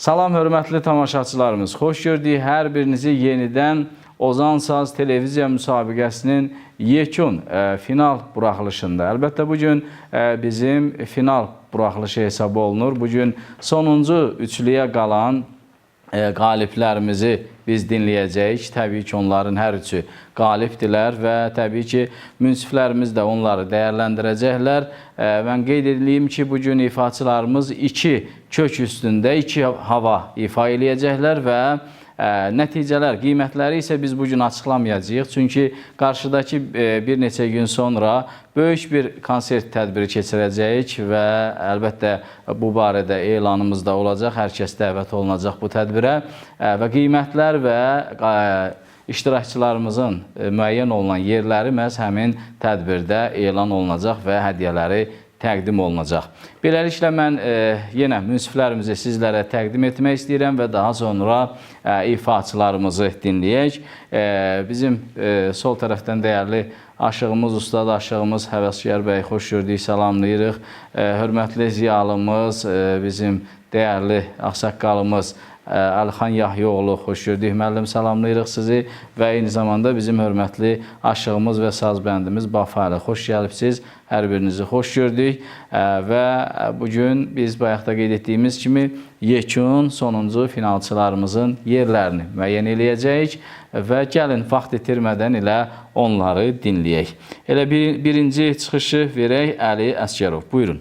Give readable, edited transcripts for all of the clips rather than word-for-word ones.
Salam hörmətli tamaşaçılarımız, xoş gördük hər birinizi yenidən Ozan Saz televiziya müsabiqəsinin yekun final buraxılışında. Əlbəttə bugün bizim final buraxılışı hesab olunur. Bugün sonuncu üçlüyə qalan qaliblərimizi biz dinləyəcəyik. Təbii ki, onların hər üçü qalibdirlər və təbii ki, münsiflərimiz də onları dəyərləndirəcəklər. Mən qeyd edeyim ki, bugün ifaçılarımız iki kök üstündə iki hava ifa eləyəcəklər və nəticələr, qiymətləri isə biz bugün açıqlamayacağıq. Çünki qarşıdakı bir neçə gün sonra böyük bir konsert tədbiri keçirəcəyik və əlbəttə bu barədə elanımız da olacaq. Hər kəs dəvət olunacaq bu tədbirə və qiymətlər və iştirakçılarımızın müəyyən olunan yerləri məhz həmin tədbirdə elan olunacaq və hədiyyələri təqdim olunacaq. Beləliklə, mən yenə münsiflərimizi sizlərə təqdim etmək istəyirəm və daha sonra ifaçılarımızı dinləyək. Bizim sol tərəfdən dəyərli aşığımız, ustad aşığımız Həvəskar bəy, xoş gördük, salamlayırıq. Hörmətli ziyalımız, bizim dəyərli ağsaqqalımız Əlixan Yahyoğlu, xoş gördük, müəllim, salamlayırıq sizi və eyni zamanda bizim hörmətli aşığımız və sazbəndimiz Bafalı, xoş gəlibsiz, hər birinizi xoş gördük və bugün biz bayaqda qeyd etdiyimiz kimi yekun sonuncu finalçılarımızın yerlərini müəyyən eləyəcəyik və gəlin vaxt itirmədən elə onları dinləyək. Elə birinci çıxışı verək Əli Əsgərov, buyurun.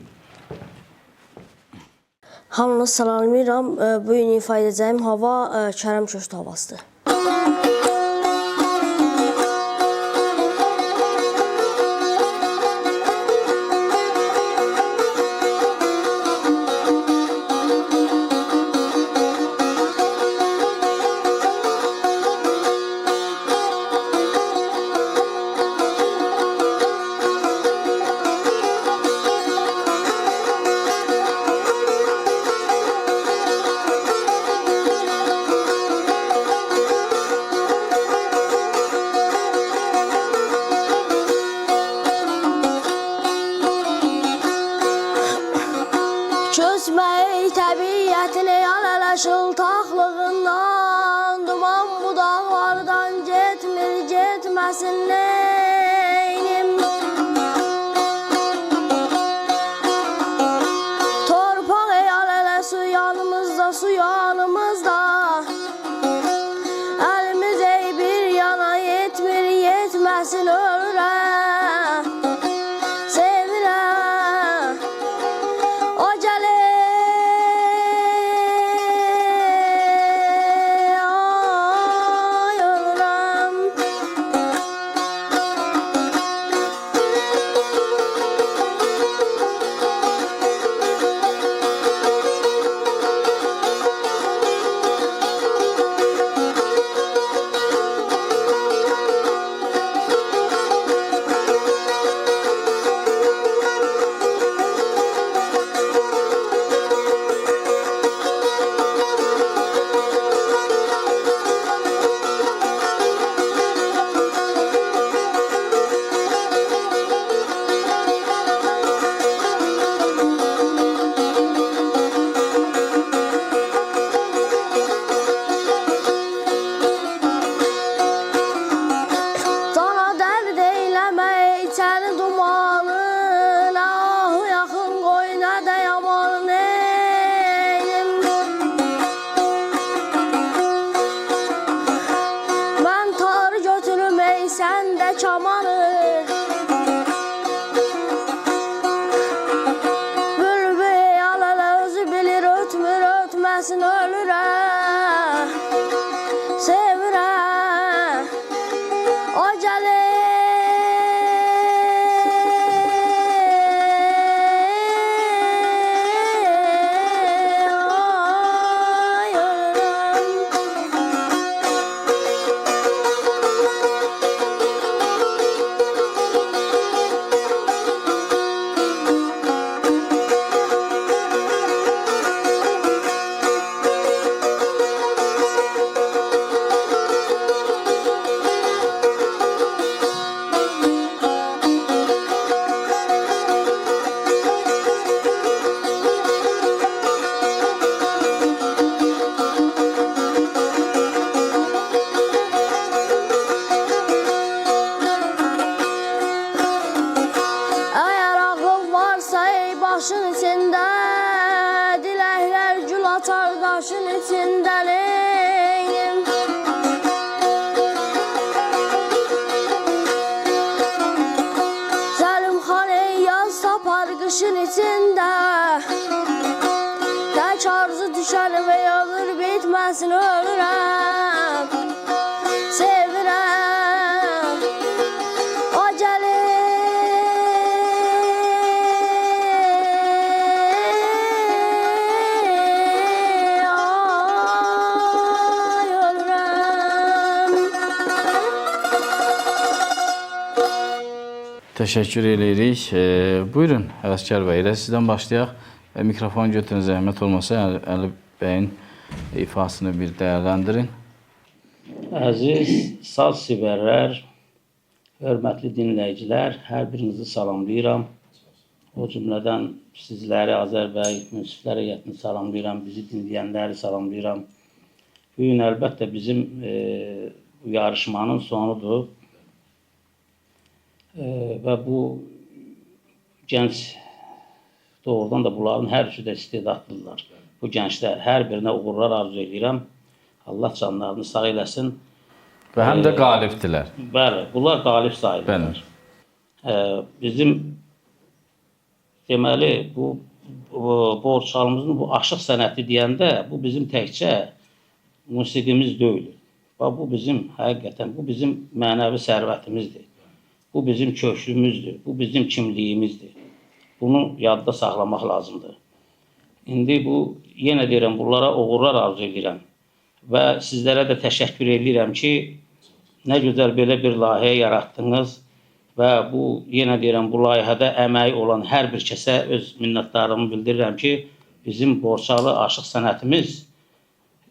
Hamınızı salamlayıram. Bu gün ifa edəcəyim hava Kərəm Köşkü havasıdır. Köçmək təbiyyətini yalalaşıl taxlığından, duman budaqlardan getmir, getməsin neynim. Torpaq eyalelə su yanımızda, su yanımızda, əlimiz ey bir yana yetmir, yetməsin ölürəm. daşın içində, diləklər gül açar daşın içində leylim. Zəlimxan yaz tapar qışın içində, tək arzu düşər və olur bitməsin ölürəm. Sevirəm, o gəlir, ay ölürəm. Təşəkkür edirik. Buyurun, Ələsgər bəy, elə sizdən başlayaq. Mikrofon götürün, zəhmət olmasa Əli bəyin ifasını bir dəyərləndirin. Əziz saz sevərlər, hörmətli dinləyicilər, hər birinizi salamlayıram. O cümlədən sizləri, Azər bəy, münsiflər heyətini salamlayıram, bizi dinləyənləri salamlayıram. Bugün əlbəttə bizim yarışmanın sonudur və bu gənc doğrudan da bunların hər üçü də istedadlıdırlar. Bu gənclər hər birinə uğurlar arzu edirəm. Allah canlarını sağ eləsin. Və həm də qalibdirlər. Bəli, bunlar qalib sayılırlar. Bizim deməli bu Borçalımızın bu aşıq sənəti deyəndə bu bizim təkcə musiqimiz deyil. Bu bizim həqiqətən bu bizim mənəvi sərvətimizdir. Bu bizim köklümüzdür. Bu bizim kimliyimizdir. Bunu yadda saxlamaq lazımdır. İndi bu yenə deyirəm bunlara uğurlar arzu edirəm. Və sizlərə də təşəkkür edirəm ki, nə gözəl belə bir layihə yaratdınız və bu, yenə deyirəm, bu layihədə əməyi olan hər bir kəsə öz minnətdarımı bildirirəm ki, bizim Borçalı aşıq sənətimiz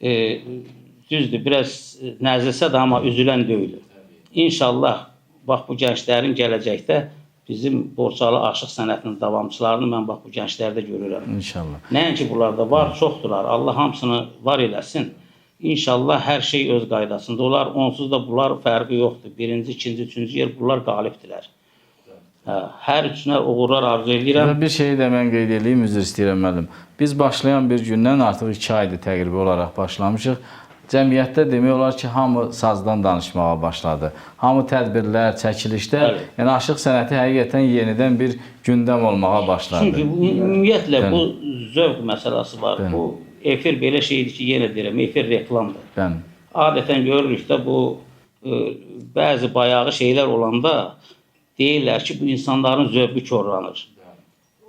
düzdür, biraz nəzilsə də amma üzülən deyil. İnşallah, bax bu gənclərin gələcəkdə bizim Borçalı aşıq sənətinin davamçılarını mən bax bu gənclərdə görürəm. İnşallah. Nəinki bunlarda var, çoxdular. Allah hamısını var eləsin. İnşallah hər şey öz qaydasında olar. Onsuz da bunlar fərqi yoxdur. Birinci, ikinci, üçüncü yer bunlar qalibdirlər. Hər üçünə uğurlar arzu edirəm. Bir şeyi də mən qeyd edeyim, üzr istəyirəm müəllim. Biz başlayan bir gündən artıq 2 aydır təqribi olaraq başlamışıq. Cəmiyyətdə demək olar ki, hamı sazdan danışmağa başladı. Hamı tədbirlər, çəkilişlər, yəni aşıq sənəti həqiqətən yenidən bir gündəm olmağa başladı. Çünki ümumiyyətlə bu zövq məsələsi var. Bu efir belə şeydir ki, yenə deyirəm, efir reklamdır. Adətən görürük də bu bəzi bayağı şeylər olanda deyirlər ki, bu insanların zövqü korlanır.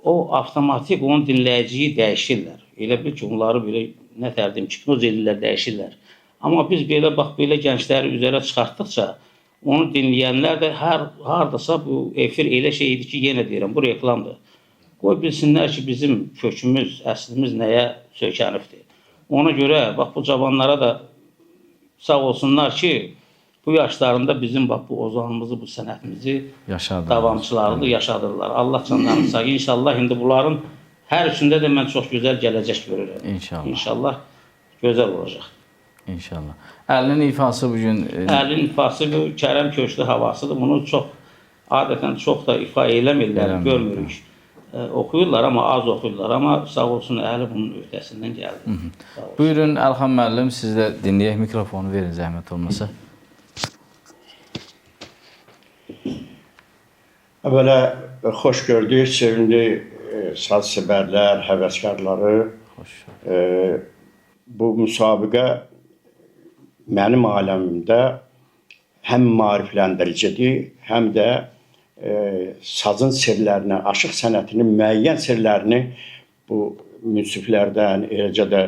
O avtomatik onun dinləyiciyi dəyişirlər. Elə bil ki, onları belə nə tərdim, hipnoz edirlər, dəyişirlər. Amma biz belə bax belə gəncləri üzərə çıxartdıqca onu dinləyənlər də hardasa bu efir elə şeydir ki, yenə deyirəm, bu reklamdır. Qoy bilsinlər ki, bizim kökümüz, əslimiz nəyə sökənibdir. Ona görə bax bu cavanlara da sağ olsunlar ki, bu yaşlarında bizim bax bu ozanımızı, bu sənətimizi davamçılarını yaşadırlar. Allah canlarını sağ. İnşallah indi bunların hər üçündə də mən çox gözəl gələcək görürəm. İnşallah. İnşallah gözəl olacaq. İnşallah. Əlinin ifası bugün... Əlinin ifası bu Kərəm köklü havasıdır. Bunu çox, adətən çox da ifa eləmirlər, görmürük. Oxuyurlar, amma az oxuyurlar. Amma sağ olsun, Əli bunun öhdəsindən gəldi. Buyurun, Əlxan müəllim, siz də dinləyək, mikrofonu verin, zəhmət olmasa. Əvvələ, xoş gördük, sevimli saz sevərlər, həvəskarları. Bu müsabiqə mənim aləmimdə həm maarifləndiricidir, həm də sazın sirlərini, aşıq sənətinin müəyyən sirlərini bu münsiflərdən, eləcə də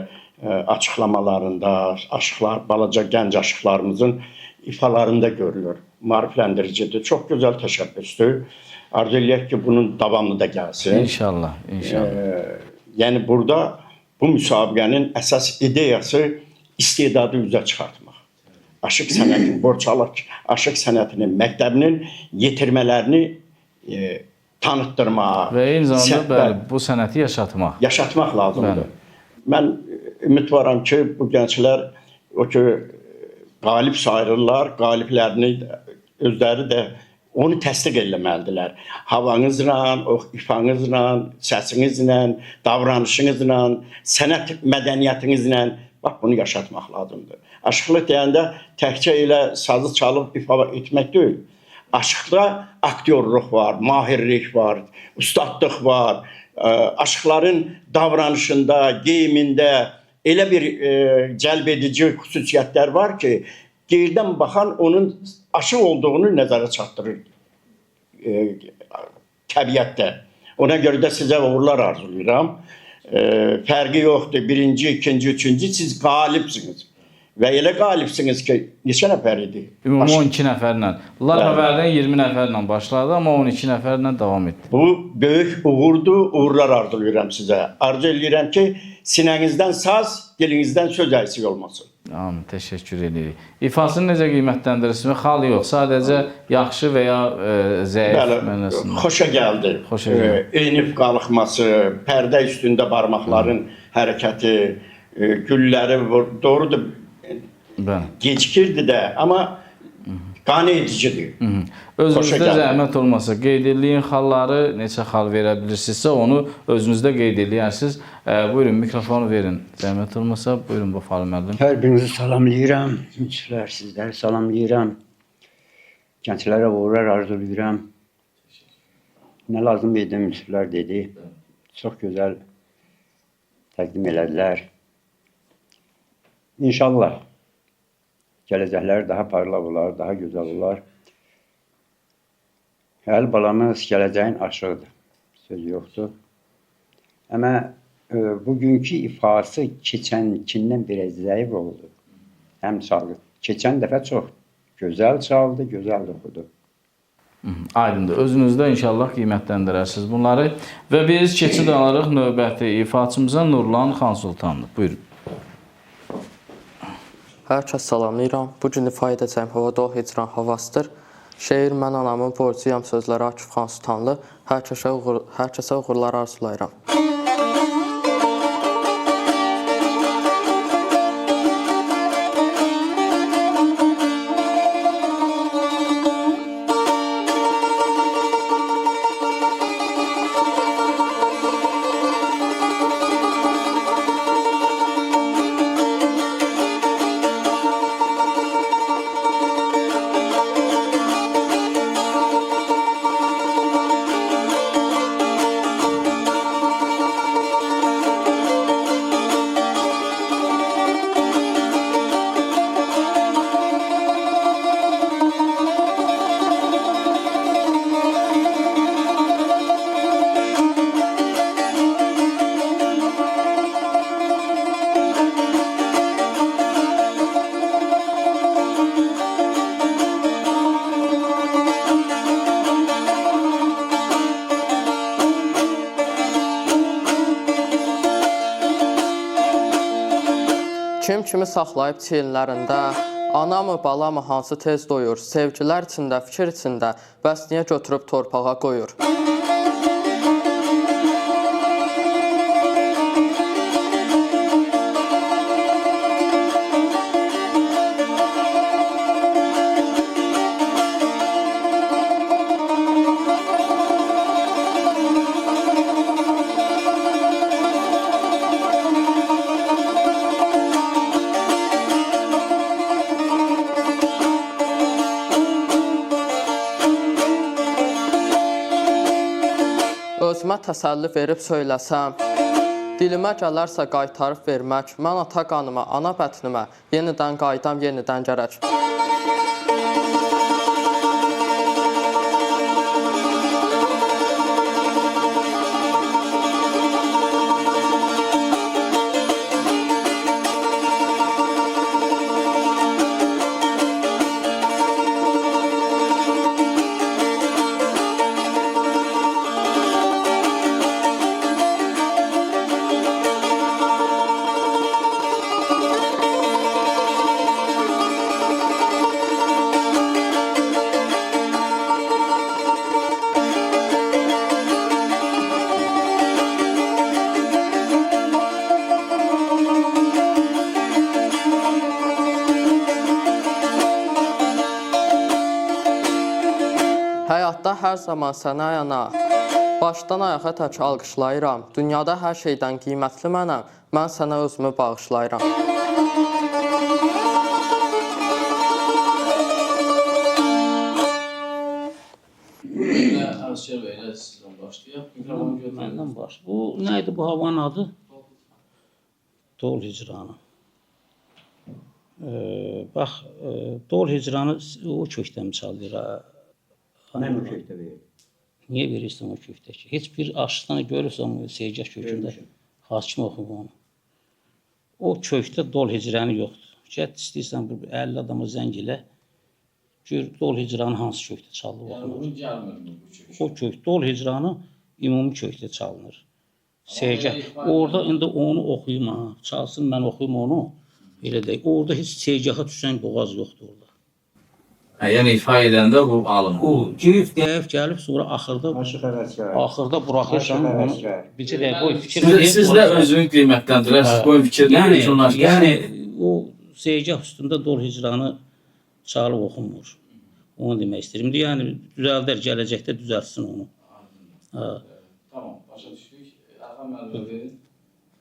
açıqlamalarında, aşıqlar, balaca gənc aşıqlarımızın ifalarında görülür. Maarifləndiricidir, çox gözəl təşəbbüsdür. Arzu eləyək ki, bunun davamlı da gəlsin. İnşallah, inşallah. Yəni, burada bu müsabiqənin əsas ideyası istedadı üzə çıxartmaq. Aşıq sənətinin, Borçalı aşıq sənətinin, məktəbinin yetirmələrini tanıtdırmaq. Və eyni zamanda bu sənəti yaşatmaq. Yaşatmaq lazımdır. Mən ümid varam ki, bu gənclər o ki, qalib sayılırlar, qaliblərini özləri də onu təsdiq eləməlidirlər. Havanızla, o ifanızla, səsinizlə, davranışınızla, sənət mədəniyyətinizlə bax bunu yaşatmaq lazımdır. Aşıqlıq deyəndə təkcə elə sazı çalıb ifa etmək deyil. Aşıqda aktyorluq var, mahirlik var, ustadlıq var. Aşıqların davranışında, geyimində elə bir cəlb edici xüsusiyyətlər var ki, gerdən baxan onun aşıq olduğunu nəzərə çatdırır təbiətdə. Ona görə də sizə uğurlar arzulayıram. Fərqi yoxdur. Birinci, ikinci, üçüncü siz qalibsiniz. Və elə qalibsiniz ki, neçə nəfər idi? Ümumi 12 nəfərlə. Bunlar əvvəldən 20 nəfərlə başladı, amma 12 nəfərlə davam etdi. Bu böyük uğurdur, uğurlar arzulayıram sizə. Arzu edirəm ki, sinənizdən saz, dilinizdən söz əksik olmasın. Amin, təşəkkür edirik. İfasını necə qiymətləndirirsiniz? Xal yox, sadəcə yaxşı və ya zəif mənasında. Xoşa gəldi. Xoşa gəldi. Enif qalxması, pərdə üstündə barmaqların hərəkəti, gülləri doğrudur. Gecikirdi də, amma qane edicidir. Özünüzdə zəhmət olmasa, qeyd edildiyin xalları neçə xal verə bilirsinizsə, onu özünüzdə qeyd edirsiniz. Buyurun, mikrofonu verin. Zəhmət olmasa, buyurun bu falı müəllim. Hər birinizi salamlayıram. Münsiflər, sizləri salamlayıram. Gənclərə uğurlar arzulayıram. Nə lazım idi, münsiflər dedi. Çox gözəl təqdim elədilər. İnşallah gələcəkləri daha parlaq olar, daha gözəl olar. Həl balamız gələcəyin aşığıdır, söz yoxdur. Amma bugünkü ifası keçənkindən biraz zəif oldu. Həm çaldı. Keçən dəfə çox gözəl çaldı, gözəl oxudu. Aydındır. Özünüzdə inşallah qiymətləndirərsiniz bunları. Və biz keçid alırıq növbəti ifaçımıza Nurlan Xansultanlı. Buyurun. Hər kəs salamlayıram. Bugün ifa edəcəyim hava doğ hicran havasıdır. Şeir mən anamın borcuyam sözləri Akif Xansultanlı. Hər kəsə uğurlar arzulayıram. Kim kimi saxlayıb çiyinlərində, anamı, balamı hansı tez doyur, sevgilər içində, fikir içində, bəs niyə götürüb torpağa qoyur? Özümə təsəlli verib söyləsəm, dilimə gələrsə qaytarıb vermək, mən ata qanıma, ana bətnimə, yenidən qaydam, yenidən gərək. Dünyada hər zaman sənə yana, başdan ayağa tək alqışlayıram. Dünyada hər şeydən qiymətli mənəm, mən sənə özümü bağışlayıram. Əsgər bəy, elə sizdən başlayaq. Mikrofonu götürün. Məndən baş. Bu nə idi bu havanın adı? Dol hicranı. Bax, dol hicranı o kökdən çalır. Mən o kökdə verirəm. Niyə verirsən o kökdəki? Heç bir aşıqdan görürsən o Seyigah kökündə hakim oxum onu. O kökdə dol hicranı yoxdur. Gəl istəyirsən bu 50 adama zəng elə. Gör dol hicranı hansı kökdə çalınır. Yəni bunu gəlmir bu kök. O kök dol hicranı ümumi kökdə çalınır. Seyigah. Orada indi onu oxuyum ha. Çalsın mən oxuyum onu. Elə deyək. Orada heç Seyigah'a düşən boğaz yoxdur orada. Yəni ifa edəndə bu alınır. O girib deyib gəlib sonra axırda Aşıq həvəskar. axırda buraxırsan Aşıq onu. həvəskar. Bircə dəqiqə qoy fikir Siz də özünü qiymətləndirəsiniz. Qoy fikirləri yekunlaşdırsın. Yəni o Seyigah üstündə dol hicranı çalıb oxunmur. Onu demək istəyirəm. Yəni düzəldər, gələcəkdə düzəltsin onu. Ha. Tamam, başa düşdük. Əxam müəllimə verin.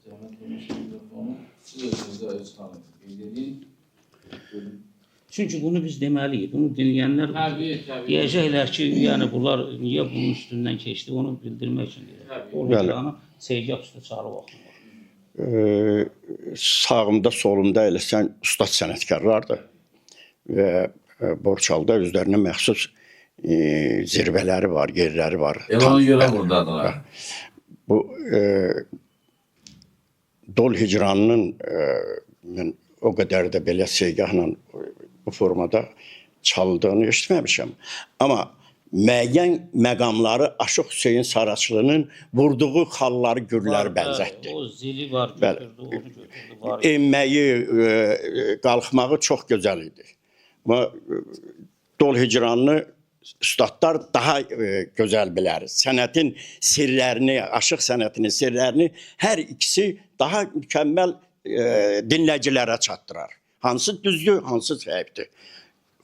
Zəhmət olmasa mikrofonu. Siz özünüzdə öz tanıtı qeyd edin. Çünki bunu biz deməliyik. Bunu dinləyənlər deyəcəklər ki, yəni bunlar niyə bunun üstündən keçdi, onu bildirmək üçün deyirlər. O hicranı Seyigah üstə çalıb oxunur. Sağımda, solumda elə sən ustad sənətkarlardır və Borçalıda özlərinə məxsus zirvələri var, yerləri var. Elə ona görə buradadılar. Bu dol hicranının mən o qədər də belə Seygahla bu formada çalındığını eşitməmişəm. Amma müəyyən məqamları Aşıq Hüseyn Saraçlının vurduğu xalları, gürləri bənzətdi. O zili var, götürdü, onu götürdü, var. Enməyi, qalxmağı çox gözəl idi. Amma dol hicranını ustadlar daha gözəl bilər. Sənətin sirlərini, aşıq sənətinin sirlərini hər ikisi daha mükəmməl dinləyicilərə çatdırar. Hansı düzdür, hansı səhvdir.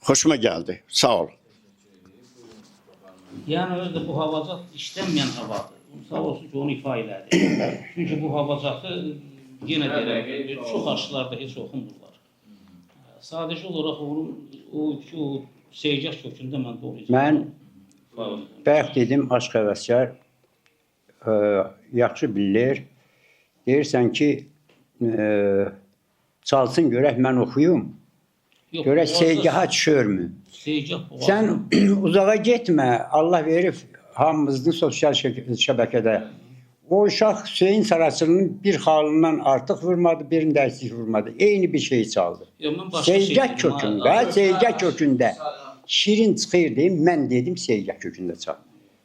Xoşuma gəldi. Sağ ol. Yəni özdə bu havacat işlənməyən havadır. Sağ olsun ki, onu ifa elədi. Çünki bu havacatı yenə deyirəm, çox aşılarda heç oxunmurlar. Sadəcə olaraq o Seyigah kökündə mən doğru Mən bayaq dedim, Aşıq həvəskar yaxşı bilir. Deyirsən ki, çalsın görək mən oxuyum. Görək Seygah'a düşürmü? Sən uzağa getmə. Allah verib hamımızın sosial şəbəkədə. O uşaq Hüseyin Saraçlının bir xalından artıq vurmadı, birini də eksik vurmadı. Eyni bir şey çaldı. Seygah kökündə şirin çıxır deyim, mən dedim Seygah kökündə çal.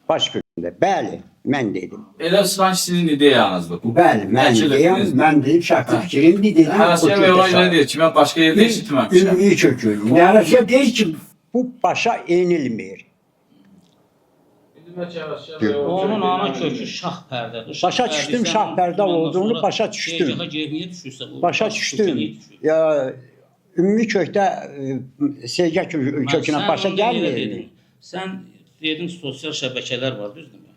Baş kökündə. Bəli, mən dedim. Elə sanki sizin ideyanızdır bu. Bəli, mən deyim, mən deyim, şəxsi fikrimdir dedim. Həvəskar bəy ona görə deyir ki, mən başqa yerdə eşitməmişəm. Ümumi kökü. Həvəskar deyir ki, bu başa enilmir. Onun ana kökü şah pərdədir. Başa düşdüm, şah pərdə olduğunu başa düşdüm. Seyigah'a niyə düşürsə bu? Başa düşdüm. Ya ümumi kökdə Seygah kökünə başa gəlmir. Sən dedin sosial şəbəkələr var, düzdürmü?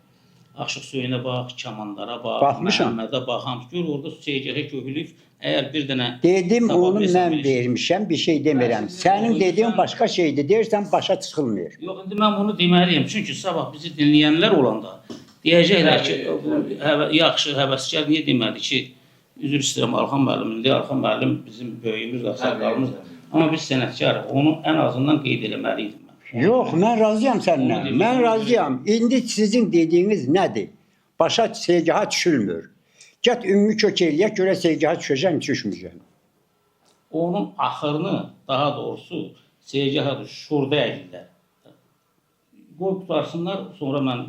Aşıq Hüseynə bax, Kamanlara bax, Baxmışam. Məhəmmədə bax, hamı gör orada Seygah'a köhülüb. Əgər bir dənə Dedim, onu mən vermişəm, bir şey demirəm. Sənin dediyin başqa şeydir, deyirsən başa çıxılmır. Yox, indi mən bunu deməliyəm. Çünki sabah bizi dinləyənlər olanda deyəcəklər ki, yaxşı, həvəskar niyə demədi ki, üzr istəyirəm Arxan müəllimdir, Arxan müəllim bizim böyüyümüzdür, sərkarımızdır. Amma biz sənətkarıq, onu ən azından qeyd eləməliydim mən. Yox, mən razıyam səninlə, mən razıyam. İndi sizin dediyiniz nədir? Başa Seygah'a düşülmür. Gət ümumi kök eləyək, görə Seygah'a düşəcəm, düşməyəcəm. Onun axırını, daha doğrusu Seygah'a şurada əlində. Qoy qutarsınlar, sonra mən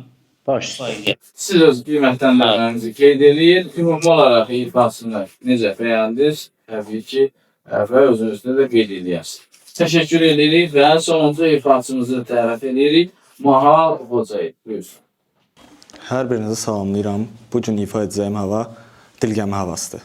sayılıyam. Siz öz qiymətləndirilərinizi qeyd edin. Ümumi olaraq ifasını necə bəyəndiniz? Təbii ki, və özünüzdə də qeyd edərsiniz. Təşəkkür edirik və sonuncu ifasımızı tərəf edirik. Mahal Hocayı, buyursun. Hər birinizi salamlayıram. Bugün ifa edəcəyim hava Dilgəmi havasıdır.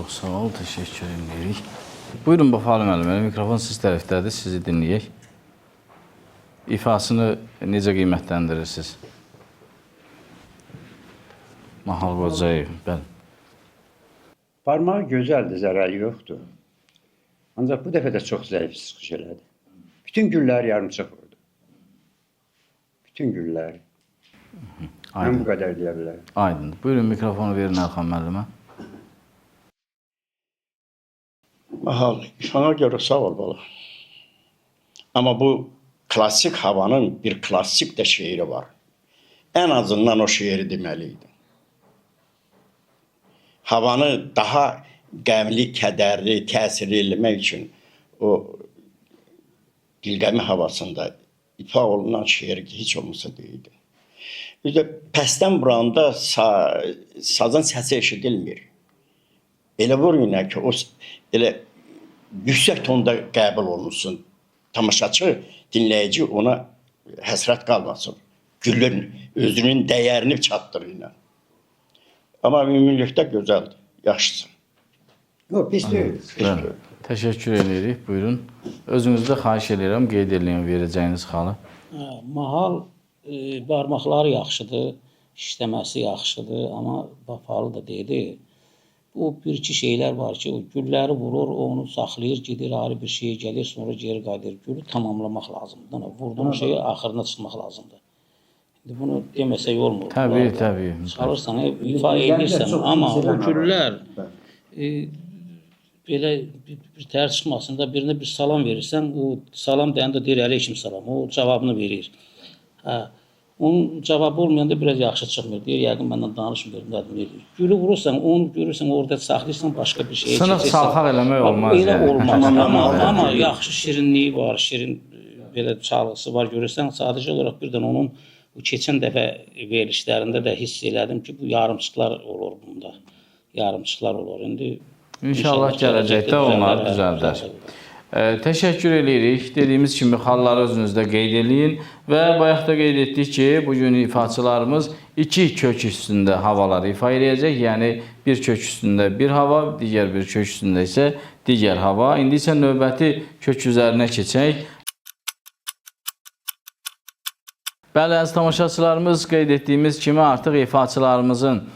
Çox sağ ol, təşəkkür edirik. Buyurun Bafalı müəllim, mikrofon siz tərəfdədir, sizi dinləyək. İfasını necə qiymətləndirirsiniz? Mahal Qocayev, bəli. Barmağı gözəldir, zərəri yoxdur. Ancaq bu dəfə də çox zəif çıxış elədi. Bütün gülləri yarımçıq vurdu. Bütün gülləri. Mən bu qədər deyə bilərəm. Aydındır. Buyurun mikrofonu verin Əlxan müəllimə. Mahal, ifana görə sağ ol bala. Amma bu klasik havanın bir klasik də şeiri var. Ən azından o şeiri deməliydi. Havanı daha qəmli, kədərli, təsirli eləmək üçün o Dilqəmi havasında ifa olunan şeir heç olmasa deyildi. Bir də pəstdən vuranda sazın səsi eşidilmir. Elə vurun ki, o elə yüksək tonda qəbul olunsun. Tamaşaçı, dinləyici ona həsrət qalmasın. Gülün özünün dəyərini çatdırır. Amma ümumilikdə gözəldir, yaxşıdır. Yox, pis deyil. Təşəkkür edirik, buyurun. Özünüzdə xahiş edirəm, qeyd edin verəcəyiniz xalı. Mahal barmaqları yaxşıdır, işləməsi yaxşıdır, amma Bafalı da dedi. Bu bir-iki şeylər var ki, o gülləri vurur, onu saxlayır, gedir, ayrı bir şeye gəlir, sonra geri qayıdır. Gülü tamamlamaq lazımdır. Vurduğun şeyi axırına çıxmaq lazımdır. İndi bunu deməsək olmur. Təbii. Çalırsan, ifa edirsən, amma o güllər belə bir tər çıxmasında birinə bir salam verirsən, o salam deyəndə deyir, əleykum salam, o cavabını verir. Onun cavabı olmayanda biraz yaxşı çıxmır, deyir, yəqin məndən danışmır, nədir. Gülü vurursan, onu görürsən, orada saxlayırsan, başqa bir şeyə Sınıq salxaq eləmək olmaz. Elə olmaz, amma yaxşı şirinliyi var, şirin belə çalğısı var, görürsən, sadəcə olaraq birdən onun keçən dəfə verilişlərində də hiss elədim ki, bu yarımçıqlar olur bunda, yarımçıqlar olur. İndi İnşallah gələcəkdə onları düzəldər. Təşəkkür edirik. Dediyimiz kimi xalları özünüzdə qeyd edin və bayaq da qeyd etdik ki, bugün ifaçılarımız iki kök üstündə havaları ifa edəcək. Yəni bir kök üstündə bir hava, digər bir kök üstündə isə digər hava. İndi isə növbəti kök üzərinə keçək. Bəli, əziz tamaşaçılarımız, qeyd etdiyimiz kimi artıq ifaçılarımızın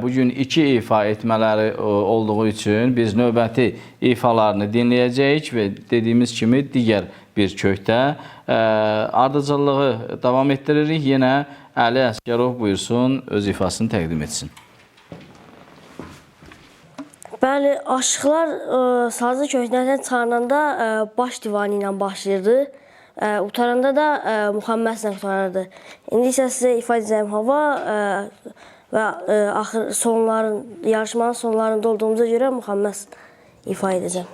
bugün iki ifa etmələri olduğu üçün biz növbəti ifalarını dinləyəcəyik və dediyimiz kimi digər bir kökdə ardıcıllığı davam etdiririk. Yenə Əli Əsgərov buyursun, öz ifasını təqdim etsin. Bəli, aşıqlar sazı köhnədən çıxaranda baş divanı ilə başlayırdı. Utaranda da Muhammədlə qutarırdı. İndi isə sizə ifa edəcəyim hava və yarışmanın sonlarında olduğumuza görə Muhammed ifa edəcəm.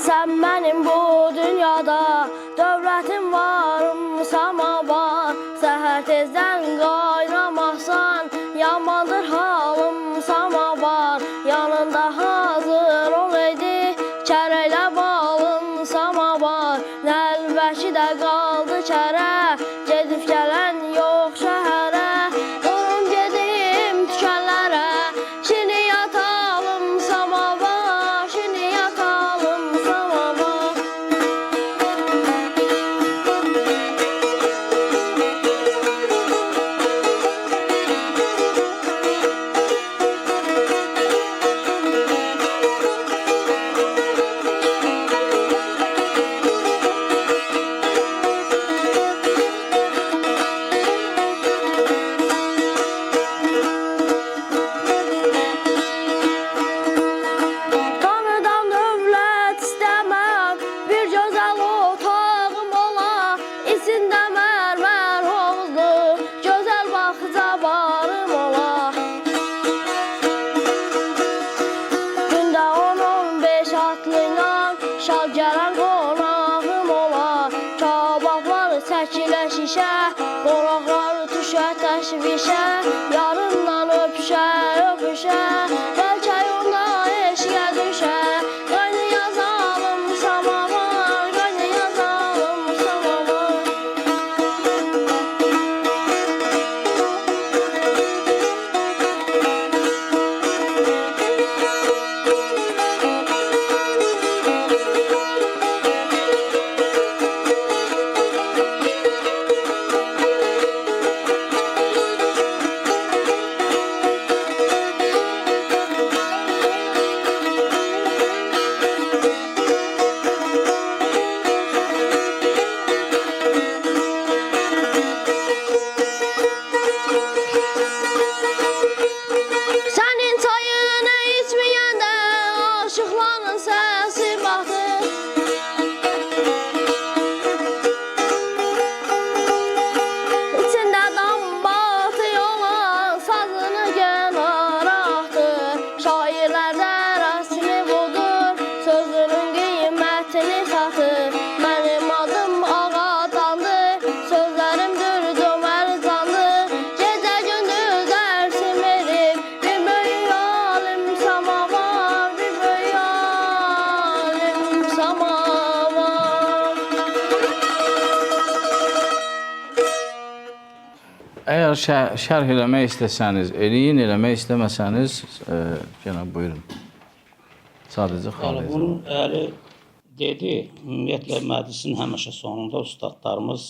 Sən mənim bu dünyada dövlətim varım sama var. Səhər tezdən qaynamazsan yamandır halım sama var. Yanında hazır olaydı çərəklə balım sama var. Nəlbəki də qaldı çərə gedib gələn yox şəhərə. Durum gedim tükənlərə şimdi yatalım sama var. Şimdi yatalım sama var. təşvişə, yarından öpüşə, öpüşə, bəlkə yolda eşiyə düşə. Qaynaya zalım samavar, qaynaya zalım samavar. Sənin çayını içməyəndə aşıqların səsi baxdı. İçində dam batı olan sazını kənara atdı. Şairlərdə rəsmi budur, sözünün qiymətini satır. Mənim adım Ağadandı, sözlərimdir cömərcandı. Gecə gündüz dərsim verib, bir böyük alim samavar, bir böyük alim samavar. Əgər şərh eləmək istəsəniz, eləyin, eləmək istəməsəniz, cənab buyurun. Sadəcə Yəni xahiş bunun əli dedi, ümumiyyətlə məclisin həmişə sonunda ustadlarımız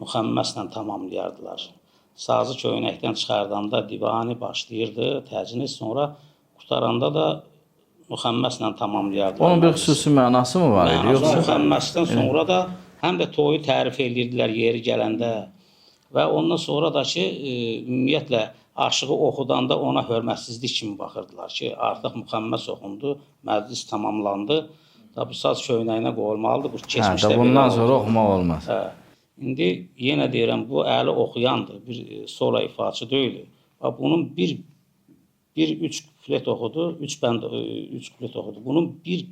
müxəmməslə tamamlayardılar. Sazı köynəkdən çıxardanda divani başlayırdı, təcnis, sonra qutaranda da müxəmməslə tamamlayardılar. Onun bir xüsusi mənası mı var idi? Yoxsa Yoxsa müxəmməsdən sonra da həm də toyu tərif edirdilər yeri gələndə və ondan sonra da ki, ümumiyyətlə aşığı oxudanda ona hörmətsizlik kimi baxırdılar ki, artıq müxəmməs oxundu, məclis tamamlandı. Tabi saz köynəyinə qoyulmalıdır. Bu keçmişdə belə bundan oldu. sonra oxumaq olmaz. Hə. İndi yenə deyirəm, bu əli oxuyandır, bir sola ifaçı deyil. Bunun bir üç kuplet oxudu, üç kuplet oxudu. Bunun bir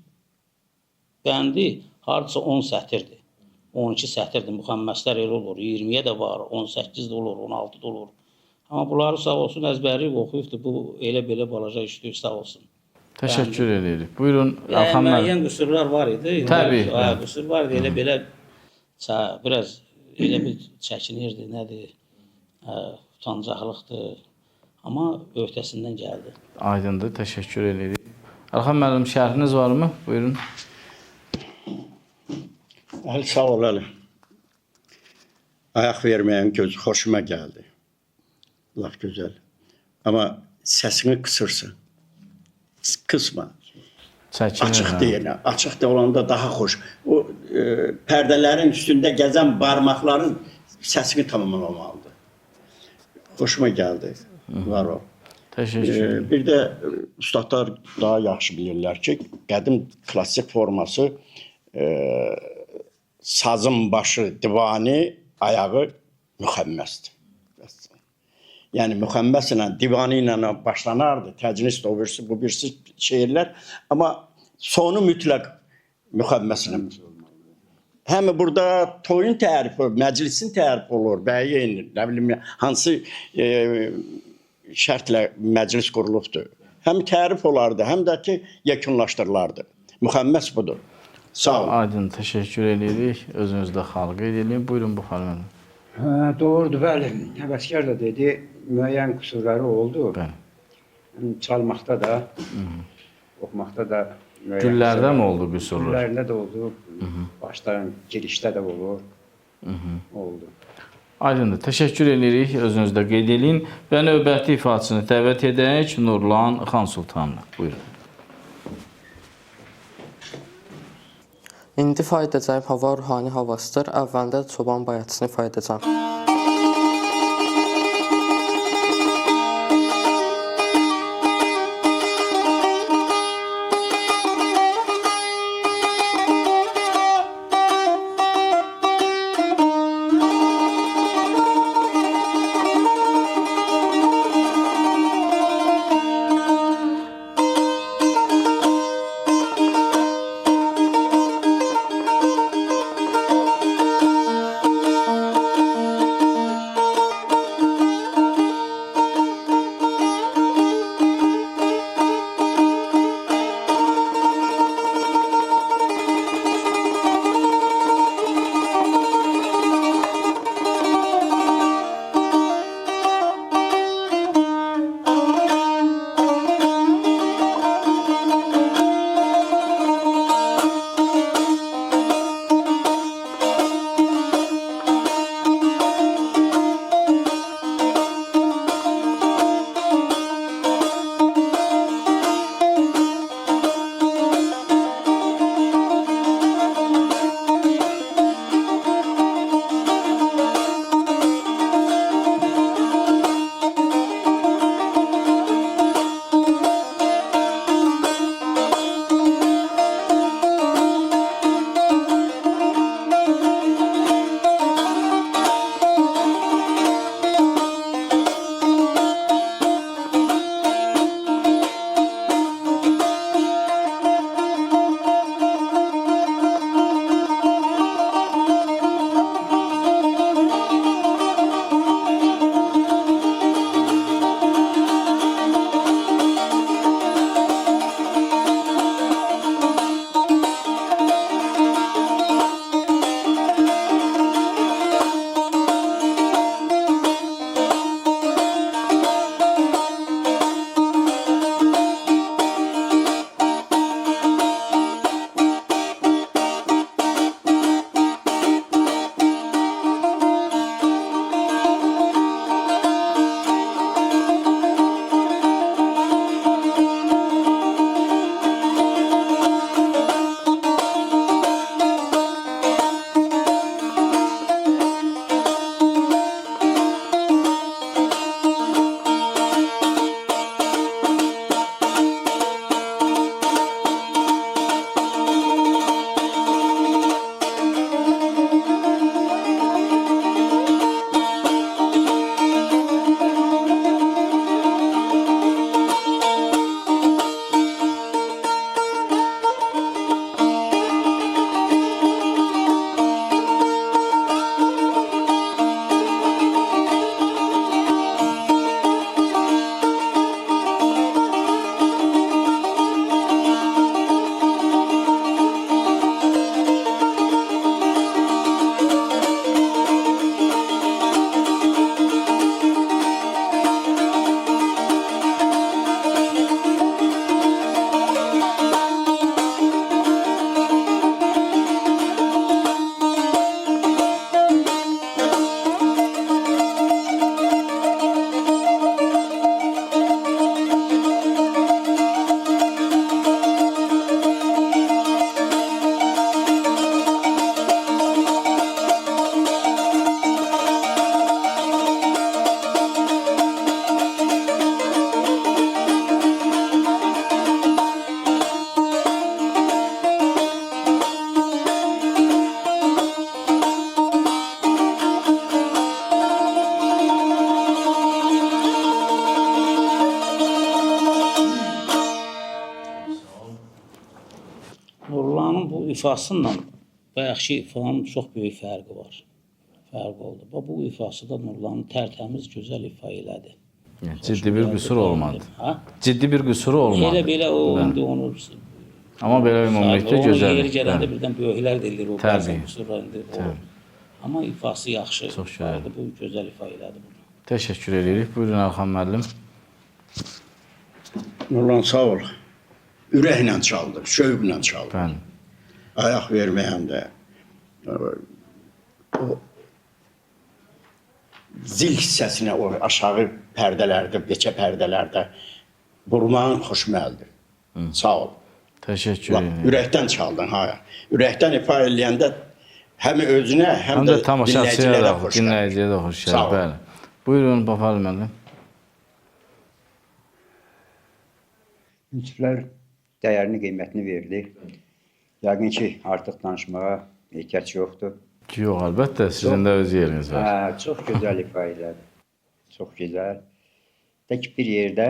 bəndi hardasa 10 sətirdir. 12 sətirdir, müxəmməslər elə olur, 20-yə də var, 18 də olur, 16 da olur. Amma bunları sağ olsun əzbərliyib oxuyubdur, bu elə belə balaca işləyir, sağ olsun. Təşəkkür edirik. Buyurun, Alxan müəllim. Müəyyən qüsurlar var idi. Təbii. Qüsur var idi, elə belə biraz elə bir çəkinirdi, nədir, utancaqlıqdır. Amma öhdəsindən gəldi. Aydındır, təşəkkür edirik. Alxan müəllim, şərhiniz varmı? Buyurun. Əli, sağ ol, Əli. Ayaq verməyən göz xoşuma gəldi. Laf gözəl. Amma səsini qısırsan. Qısma. Açıq deyil. Açıq da olanda daha xoş. O pərdələrin üstündə gəzən barmaqların səsini tamamlamalıdır. Xoşuma gəldi. Var o. Təşəkkür. Bir də ustadlar daha yaxşı bilirlər ki, qədim klassik forması sazın başı divani, ayağı müxəmməsdir. Yəni müxəmməslə, divani ilə başlanardı. Təcnis də o birisi, bu birisi şeirlər. Amma sonu mütləq müxəmməslə. Həm burada toyun tərifi, məclisin tərifi olur, bəyin, nə bilim, hansı şərtlə məclis qurulubdur. Həm tərif olardı, həm də ki, yekunlaşdırılardı. Müxəmməs budur. Sağ olun. Aydın, təşəkkür edirik. Özünüzdə xalq edin. Buyurun, Buxar müəllim. Hə, doğrudur, bəli. Həvəskar da dedi, müəyyən qüsurları oldu. Bəli. Çalmaqda da, oxumaqda da müəyyən Güllərdə mi oldu qüsurlar? Güllərində də oldu, başdan girişdə də olur, oldu. Aydındır, təşəkkür edirik. Özünüzdə qeyd edin və növbəti ifaçını dəvət edək Nurlan Xan Sultanlı. Buyurun. İndi ifa edəcəyim hava ruhani havasıdır. Əvvəldə çoban bayatısını ifa edəcəm. ifasıyla bayaqki ifanın çox böyük fərqi var. Fərq oldu. Bu ifası da Nurlanın tərtəmiz, gözəl ifa elədi. Ciddi bir qüsur olmadı. Ha? Ciddi bir qüsuru olmadı. Elə-belə o indi onu... Amma belə ümumilikdə Onun gözəl. yeri gələndə birdən böyüklər deyilir o Təbii. bəzən qüsurlar indi olur. Amma ifası yaxşı. Çox gözəl. Bu gözəl ifa elədi bunu. Təşəkkür edirik. Buyurun Elxan müəllim. Nurlan sağ ol. Ürəklə çaldı, şövqlə çaldı. Bəli. Ayaq verməyəndə o zil hissəsinə o aşağı pərdələrdə, beçə pərdələrdə vurmağın xoşməldir. Sağ ol. Təşəkkür Lap edirik. ürəkdən çaldın ha. Ürəkdən ifa eləyəndə həm özünə, həm Həm də də tamaşaçıya dinləyicilərə da, xoş gəlir. dinləyiciyə də xoş Sağ gəlir. ol. Bəli. Buyurun Bafalı müəllim. Münsiflər dəyərini, qiymətini verdi. Yəqin ki, artıq danışmağa ehtiyac yoxdur. Yox, əlbəttə sizin də öz yeriniz var. Hə, çox gözəl ifa elədi. Çox gözəl. Tək bir yerdə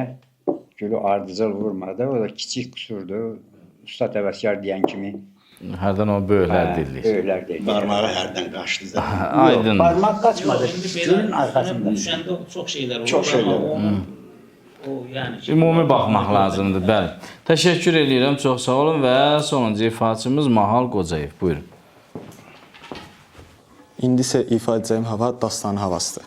gülü ardıcıl vurmadı. O da kiçik qüsurdur. Usta təvəkkar deyən kimi. Hərdən o böyüklər deyilir. Böyüklər deyir. Barmağı hərdən qaçdı. Aydın. Parmaq qaçmadı. Gülün arxasında. Düşəndə çox şeylər olur. Çox şeylər. Amma onun- O yəni ki, Ümumi baxmaq lazımdır, bəli. Təşəkkür edirəm, çox sağ olun və sonuncu ifaçımız Mahal Qocayev. Buyurun. İndi isə ifa edəcəyim hava dastanı havasıdır.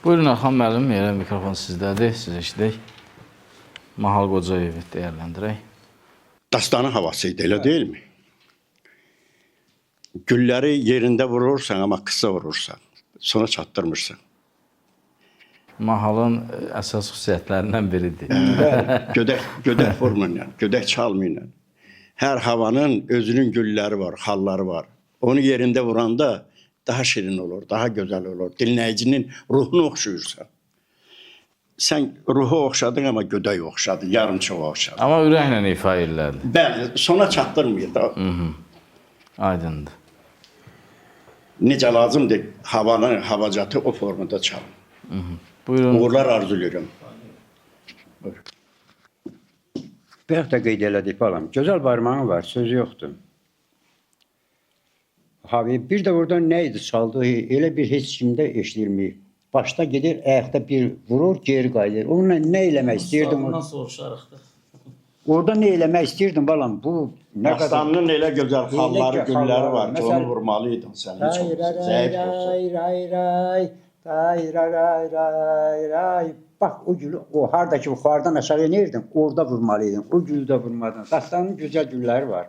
Buyurun Elxan müəllim, yerə mikrofon sizdədir, siz eşidək. Mahal Qocayevi dəyərləndirək. Dastanın havası idi, elə deyilmi? Gülləri yerində vurursan, amma qısa vurursan. Sona çatdırmırsan. Mahalın əsas xüsusiyyətlərindən biridir. Gödək formuyla, gödək çalmayla. Hər havanın özünün gülləri var, xalları var. Onu yerində vuranda daha şirin olur, daha gözəl olur. Dinləyicinin ruhunu oxşuyursan. Sən ruhu oxşadın, amma gödək oxşadın, yarımçıq oxşadın. Amma ürəklə ifa edilərdi. Bəli, sona çatdırmıyor da. Aydındır. Necə lazımdır havanın havacatı o formada çalın. Buyurun. Uğurlar arzulayıram. Buyur. Bayaq da qeyd elədik balam. Gözəl barmağı var, sözü yoxdur. Abi bir də orada nə idi çaldığı, elə bir heç kimdə eşidilmir. Başda gedir, ayaqda bir vurur, geri qayıdır. Onunla nə eləmək istəyirdim? Sağından soruşarıq da. Orada nə eləmək istəyirdim balam? Bu nə qədər Dastanının elə gözəl xalları, Elə gülləri xalları var ki, var. onu vurmalıydın sən. Heç Ray ray olmasa, zəif yoxsa. ray ray ray ray ray ray ray ray. Bax o gülü, o hardakı yuxarıdan aşağı inirdin, orada vurmalıydın. O gülü də vurmadın. Dastanın gözəl gülləri var.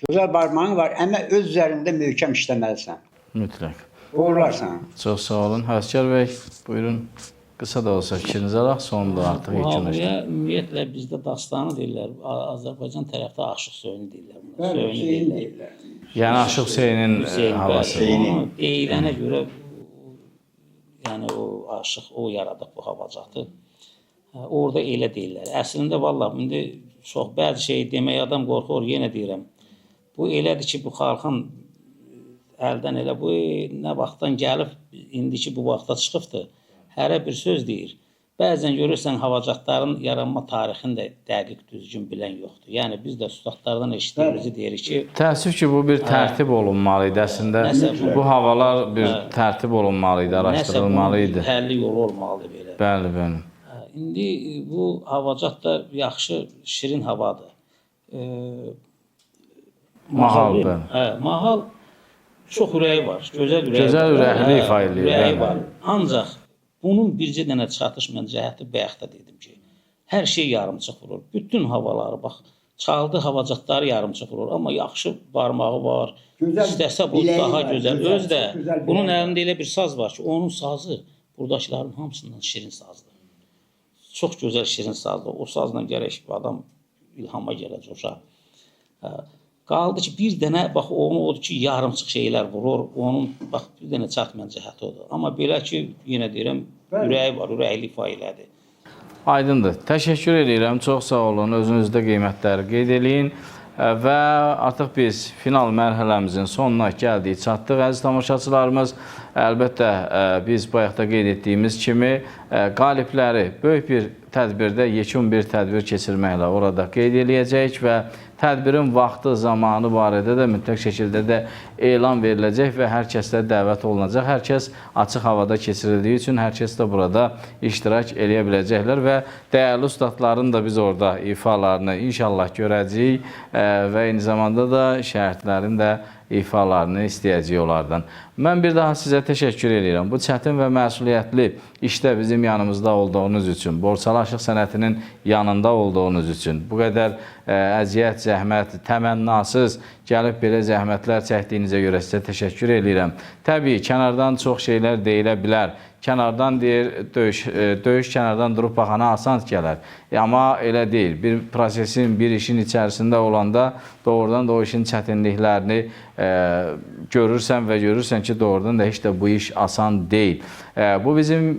Gözəl barmağın var, amma öz üzərində möhkəm işləməlisən. Mütləq. Uğurlarsan. Çox sağ olun. Həskər bəy, buyurun. Qısa da olsa fikrinizi alaq, sonunda artıq Bu yekunlaşdıraq. havaya ümumiyyətlə bizdə dastanı deyirlər. Azərbaycan tərəfdə Aşıq Söyünü deyirlər. Buna. Söyünü deyirlər. Yəni Aşıq Hüseynin havası. Onu deyilənə görə yəni o aşıq o yaradıb bu havacatı. Orada elə deyirlər. Əslində vallahi indi çox bəzi şey demək adam qorxur, yenə deyirəm. Bu elədir ki, bu xalqın əldən elə bu nə vaxtdan gəlib indiki bu vaxta çıxıbdı. Hərə bir söz deyir. Bəzən görürsən havacatların yaranma tarixini də dəqiq düzgün bilən yoxdur. Yəni biz də ustadlardan eşitdiyimizi deyirik ki, Təəssüf ki, bu bir tərtib olunmalı idi əslində. Bu havalar bir tərtib olunmalı idi, araşdırılmalı idi. Həlli yolu olmalıdır belə. Bəli, bəli. İndi bu havacat da yaxşı, şirin havadır. Mahal, deyil mi? bəli. Hə, mahal çox ürəyi var, gözəl ürəyi var. Gözəl ürəkli ifa eləyir, Ürəyi bəli. var. Ancaq bunun bircə dənə çatışmayan cəhəti bayaqda dedim ki, hər şey yarımçıq vurur. Bütün havaları bax, çaldı havacatları yarımçıq vurur. Amma yaxşı barmağı var. Gözəl İstəsə bu biləyi daha var, gözəl. gözəl, Öz də çox gözəl bunun biləyi əlində elə bir saz var ki, onun sazı buradakilərin hamısından şirin sazdır. Çox gözəl şirin sazdır. O sazla gərək adam ilhama gələcək uşaq. Qaldı ki, bir dənə bax onu odur ki, yarımçıq şeylər vurur. Onun bax bir dənə çatmayan cəhəti odur. Amma belə ki, yenə deyirəm, ürəyi var, ürəkli ifa elədi. Aydındır. Təşəkkür edirəm. Çox sağ olun. Özünüzdə qiymətləri qeyd eləyin. Və artıq biz final mərhələmizin sonuna gəldik, çatdıq əziz tamaşaçılarımız. Əlbəttə biz bayaqda qeyd etdiyimiz kimi qalibləri böyük bir tədbirdə yekun bir tədbir keçirməklə orada qeyd eləyəcəyik və tədbirin vaxtı, zamanı barədə də mütləq şəkildə də elan veriləcək və hər kəslə dəvət olunacaq. Hər kəs açıq havada keçirildiyi üçün hər kəs də burada iştirak eləyə biləcəklər və dəyərli ustadların da biz orada ifalarını inşallah görəcəyik və eyni zamanda da şəhidlərin də ifalarını istəyəcəyik onlardan. Mən bir daha sizə təşəkkür edirəm. Bu çətin və məsuliyyətli işdə bizim yanımızda olduğunuz üçün, Borçalı Aşıq sənətinin yanında olduğunuz üçün, bu qədər əziyyət, zəhmət, təmənnasız gəlib belə zəhmətlər çəkdiyinizə görə sizə təşəkkür edirəm. Təbii, kənardan çox şeylər deyilə bilər. Kənardan deyir, döyüş kənardan durub baxana asan gələr. Amma elə deyil. Bir prosesin, bir işin içərisində olanda doğrudan da o işin çətinliklərini görürsən və görürsən ki, doğrudan da heç də bu iş asan deyil. Bu bizim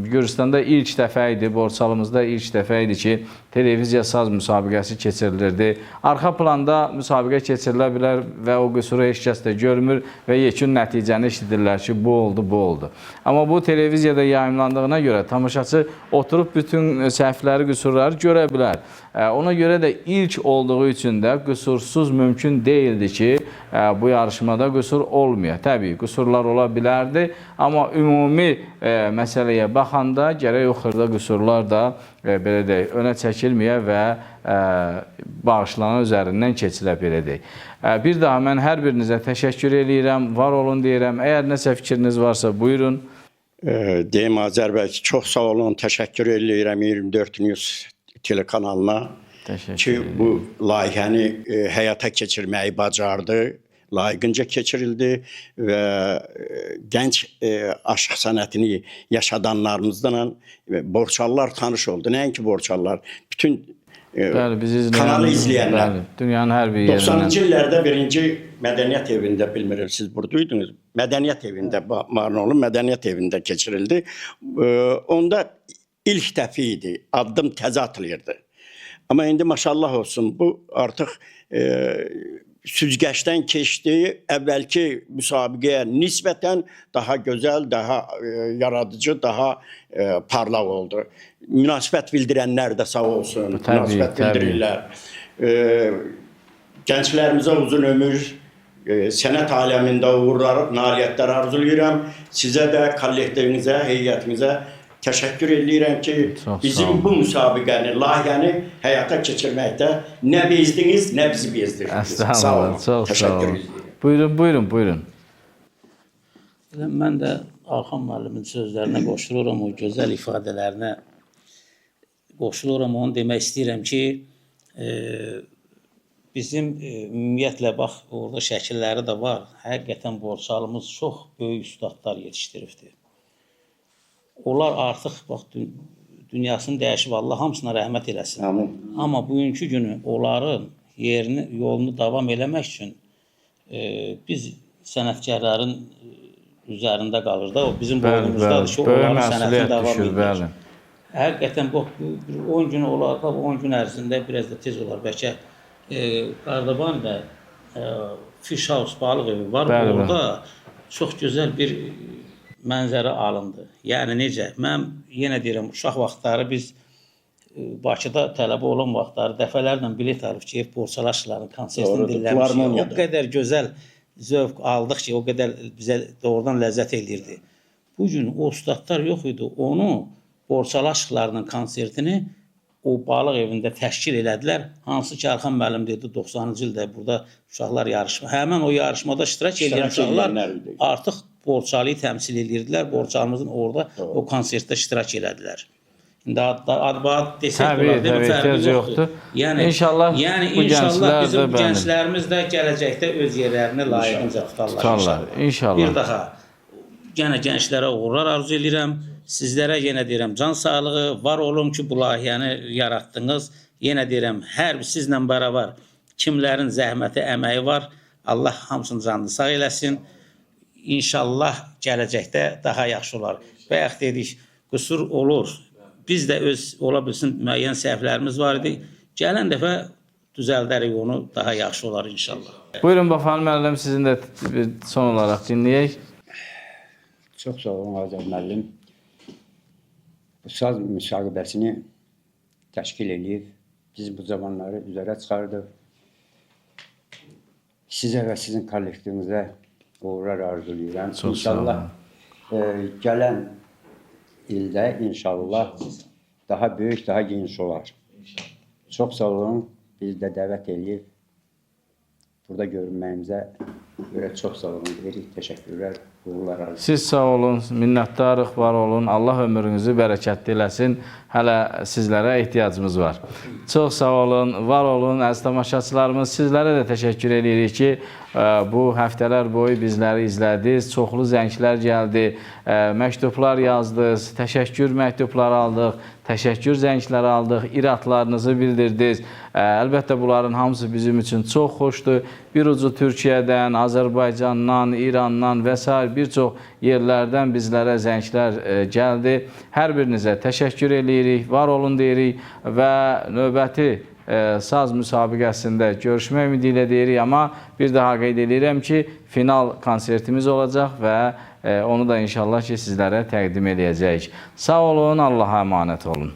Gürcüstanda ilk dəfə idi, Borçalımızda ilk dəfə idi ki, televiziya saz müsabiqəsi keçirilirdi. Arxa planda müsabiqə keçirilə bilər və o qüsuru heç kəs də görmür və yekun nəticəni eşidirlər ki, bu oldu, bu oldu. Amma bu televiziyada yayımlandığına görə tamaşaçı oturub bütün səhvləri, qüsurları görə bilər. Ona görə də ilk olduğu üçün də qüsursuz mümkün deyildi ki, bu yarışmada qüsur olmuyor. Təbii, qüsurlar ola bilərdi, amma ümumi məsələyə baxanda gərək o xırda qüsurlar da belə deyək, önə çəkilməyə və bağışlanan üzərindən keçilə belə deyək. Bir daha mən hər birinizə təşəkkür edirəm, var olun deyirəm. Əgər nəsə fikriniz varsa, buyurun. Deyim Azər bəy ki, çox sağ olun, təşəkkür edirəm 24 News telekanalına ki, bu layihəni həyata keçirməyi bacardı, layiqincə keçirildi və gənc aşıq sənətini yaşadanlarımızla Borçalılar tanış oldu. Nəinki Borçalılar, bütün kanalı izləyənlər. Dünyanın hər bir yerindən. 90-cı illərdə birinci Mədəniyyət evində, bilmirəm, siz buradaydınız, Mədəniyyət evində, Marnoğlu Mədəniyyət evində keçirildi. Onda ilk dəfi idi, addım təzə atılırdı. Amma indi maşallah olsun, bu artıq süzgeçten keçdi. Əvvəlki müsabiqəyə nisbətən daha gözəl, daha yaradıcı, daha parlaq oldu. Münasibət bildirənlər də sağ olsun. Münasibət bildirirlər. Gənclərimizə uzun ömür, sənət aləmində uğurlar, nailiyyətlər arzulayıram. Sizə də, kollektivinizə, heyətimizə təşəkkür edirəm ki, bizim bu müsabiqəni, layihəni həyata keçirməkdə nə bezdiniz, nə bizi bezdirdiniz. Sağ olun, çox sağ olun. Buyurun. Mən də Arxan müəllimin sözlərinə qoşuluram, o gözəl ifadələrinə qoşuluram. Onu demək istəyirəm ki, bizim ümumiyyətlə, bax, orada şəkilləri də var. Həqiqətən Borçalımız çox böyük üstadlar yetişdiribdir. Onlar artıq, bax, dünyasını dəyişib, Allah hamısına rəhmət eləsin. Amin. Amma bugünkü günü onların yolunu davam eləmək üçün biz sənətkarların üzərində qalır da, o bizim boynumuzdadır ki, onların sənətini davam edir. Həqiqətən, 10 gün olar, 10 gün ərzində biraz da tez olar. Bəlkə Qardaban'da Fish House balıq evi var. Orada çox gözəl bir mənzərə alındı. Yəni necə? Mən yenə deyirəm, uşaq vaxtları biz Bakıda tələbə olan vaxtları dəfələrlə bilet alıb ki, Borçalaşların konsertini dinləmişik. O qədər gözəl zövq aldıq ki, o qədər bizə doğrudan ləzzət eləyirdi. Bugün o ustadlar yox idi. Onu Borçalaşlarının konsertini o balıq evində təşkil elədilər. Hansı ki, Arxan müəllim dedi, 90-cı ildə burada uşaqlar yarışma. Həmən o yarışmada iştirak edən uşaqlar artıq Borçalıyı təmsil edirdilər. Borçalımızın orada o konsertdə iştirak elədilər. İndi ad-bad desək olar, deyil mi? Fərqi yoxdur. İnşallah bizim gənclərimiz də gələcəkdə öz yerlərini layiqincə tutarlar. Bir daha yenə gənclərə uğurlar arzu edirəm. Sizlərə yenə deyirəm, can sağlığı, var olun ki, bu layihəni yaratdınız. Yenə deyirəm, hər sizlə bərabər kimlərin zəhməti, əməyi var. Allah hamısını canlı sağ eləsin. İnşallah gələcəkdə daha yaxşı olar. Bayaq dedik, qüsur olur. Biz də ola bilsin, müəyyən səhvlərimiz var idi. Gələn dəfə düzəldərik onu, daha yaxşı olar inşallah. Buyurun, Bafan müəllim, sizin də son olaraq dinləyək. Çox sağ olun, Azər müəllim. Bu saz müsahibəsini təşkil edib, biz bu zamanları üzərə çıxardıq. Sizə və sizin kollektivinizə uğurlar arzulayıram. İnşallah gələn ildə inşallah daha böyük, daha geniş olar. Çox sağ olun, biz də dəvət edib burada görünməyimizə görə çox sağ olun, deyirik, təşəkkürlər. Siz sağ olun, minnətdarıq, var olun. Allah ömrünüzü bərəkətli eləsin. Hələ sizlərə ehtiyacımız var. Çox sağ olun, var olun. Əziz tamaşaçılarımız, sizlərə də təşəkkür edirik ki, bu həftələr boyu bizləri izlədiniz. Çoxlu zənglər gəldi, məktublar yazdınız, təşəkkür məktubları aldıq, təşəkkür zəngləri aldıq, iradlarınızı bildirdiniz. Əlbəttə, bunların hamısı bizim üçün çox xoşdur. Bir ucu Türkiyədən, Azərbaycandan, İrandan və s. bir çox yerlərdən bizlərə zənglər gəldi. Hər birinizə təşəkkür edirik, var olun deyirik və növbəti saz müsabiqəsində görüşmək ümidi ilə deyirik. Amma bir daha qeyd edirəm ki, final konsertimiz olacaq və onu da inşallah ki, sizlərə təqdim edəcəyik. Sağ olun, Allaha əmanət olun.